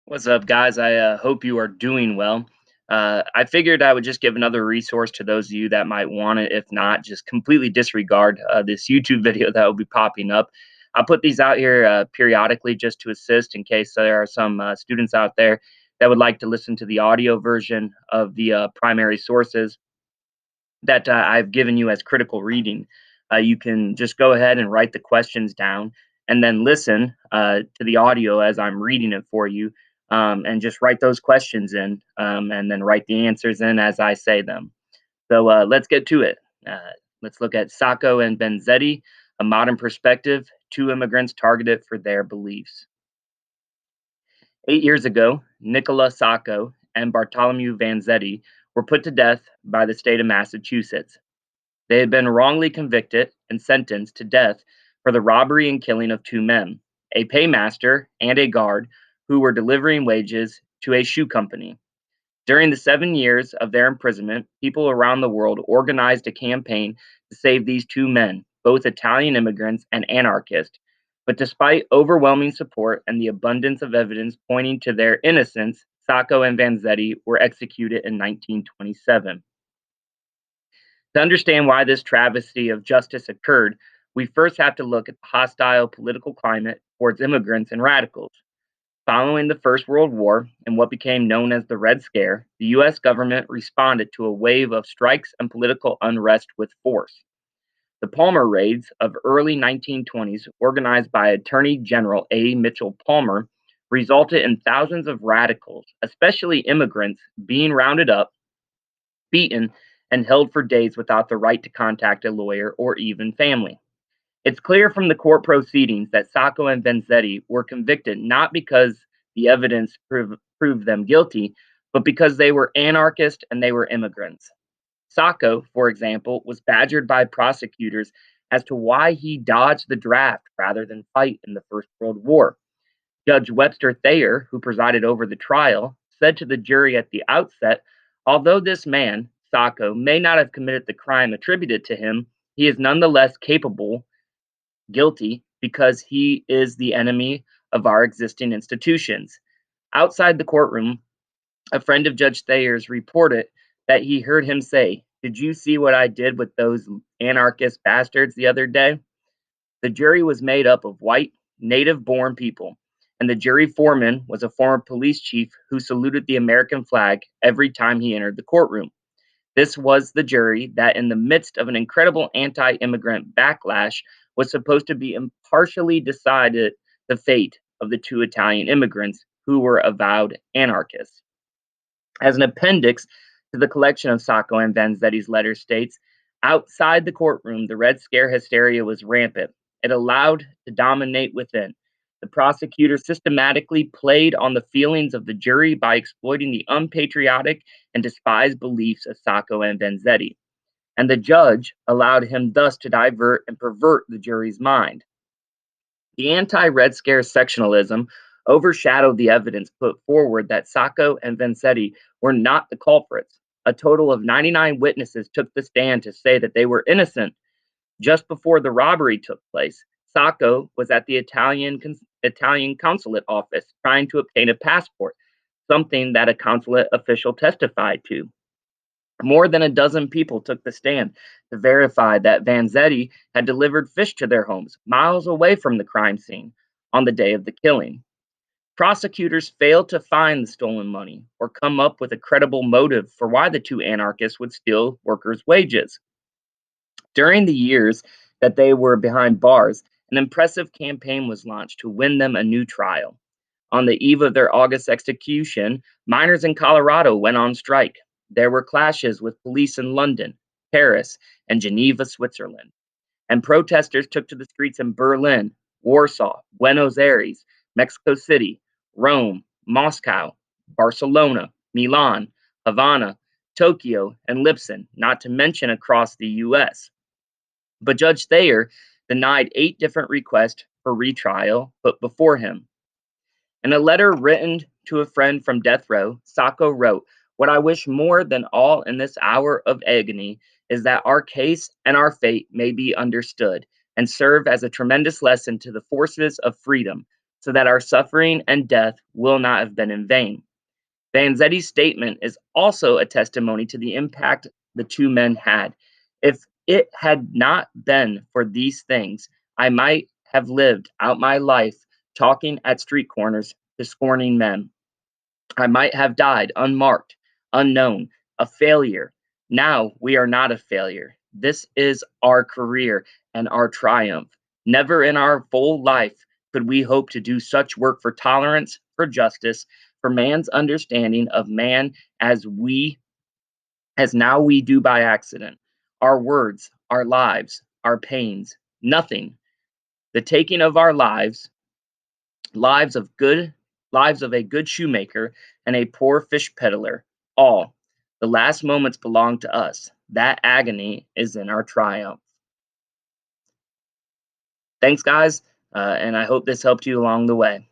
What's up, guys? I hope you are doing well. I figured I would just give another resource to those of you that might want it. If not, just completely disregard this YouTube video that will be popping up. I'll put these out here periodically just to assist in case there are some students out there that would like to listen to the audio version of the primary sources that I've given you as critical reading. You can just go ahead and write the questions down and then listen to the audio as I'm reading it for you, and just write those questions in, and then write the answers in as I say them. So let's get to it. Uh, let's look at Sacco and Vanzetti, a modern perspective, two immigrants targeted for their beliefs. 8 years ago, Nicola Sacco and Bartholomew Vanzetti were put to death by the state of Massachusetts. They had been wrongly convicted and sentenced to death for the robbery and killing of two men, a paymaster and a guard, who were delivering wages to a shoe company. During the 7 years of their imprisonment, people around the world organized a campaign to save these two men, both Italian immigrants and anarchists. But despite overwhelming support and the abundance of evidence pointing to their innocence, Sacco and Vanzetti were executed in 1927. To understand why this travesty of justice occurred, we first have to look at the hostile political climate towards immigrants and radicals. Following the First World War and what became known as the Red Scare, the U.S. government responded to a wave of strikes and political unrest with force. The Palmer raids of early 1920s, organized by Attorney General A. Mitchell Palmer, resulted in thousands of radicals, especially immigrants, being rounded up, beaten, and held for days without the right to contact a lawyer or even family. It's clear from the court proceedings that Sacco and Vanzetti were convicted not because the evidence proved them guilty, but because they were anarchists and they were immigrants. Sacco, for example, was badgered by prosecutors as to why he dodged the draft rather than fight in the First World War. Judge Webster Thayer, who presided over the trial, said to the jury at the outset, although this man, Sacco, may not have committed the crime attributed to him, he is nonetheless guilty, because he is the enemy of our existing institutions. Outside the courtroom, a friend of Judge Thayer's reported that he heard him say, "Did you see what I did with those anarchist bastards the other day?" The jury was made up of white, native born people, and the jury foreman was a former police chief who saluted the American flag every time he entered the courtroom. This was the jury that, in the midst of an incredible anti immigrant backlash, was supposed to be impartially decided the fate of the two Italian immigrants who were avowed anarchists. As an appendix to the collection of Sacco and Vanzetti's letters states, outside the courtroom, the Red Scare hysteria was rampant. It allowed to dominate within. The prosecutor systematically played on the feelings of the jury by exploiting the unpatriotic and despised beliefs of Sacco and Vanzetti, and the judge allowed him thus to divert and pervert the jury's mind. The anti-Red Scare sectionalism overshadowed the evidence put forward that Sacco and Vanzetti were not the culprits. A total of 99 witnesses took the stand to say that they were innocent. Just before the robbery took place, Sacco was at the Italian consulate office trying to obtain a passport, something that a consulate official testified to. More than a dozen people took the stand to verify that Vanzetti had delivered fish to their homes, miles away from the crime scene, on the day of the killing. Prosecutors failed to find the stolen money or come up with a credible motive for why the two anarchists would steal workers' wages. During the years that they were behind bars, an impressive campaign was launched to win them a new trial. On the eve of their August execution, miners in Colorado went on strike. There were clashes with police in London, Paris, and Geneva, Switzerland. And protesters took to the streets in Berlin, Warsaw, Buenos Aires, Mexico City, Rome, Moscow, Barcelona, Milan, Havana, Tokyo, and Lipson, not to mention across the US. But Judge Thayer denied 8 different requests for retrial put before him. In a letter written to a friend from death row, Sacco wrote, "What I wish more than all in this hour of agony is that our case and our fate may be understood and serve as a tremendous lesson to the forces of freedom, so that our suffering and death will not have been in vain. Vanzetti's statement is also a testimony to the impact the two men had. If it had not been for these things, I might have lived out my life talking at street corners to scorning men. I might have died unmarked, unknown, a failure. Now we are not a failure. This is our career and our triumph. Never in our full life could we hope to do such work for tolerance, for justice, for man's understanding of man as now we do by accident. Our words, our lives, our pains, nothing. The taking of our lives of good lives of a good shoemaker and a poor fish peddler, all. The last moments belong to us. That agony is in our triumph. Thanks, guys, and I hope this helped you along the way.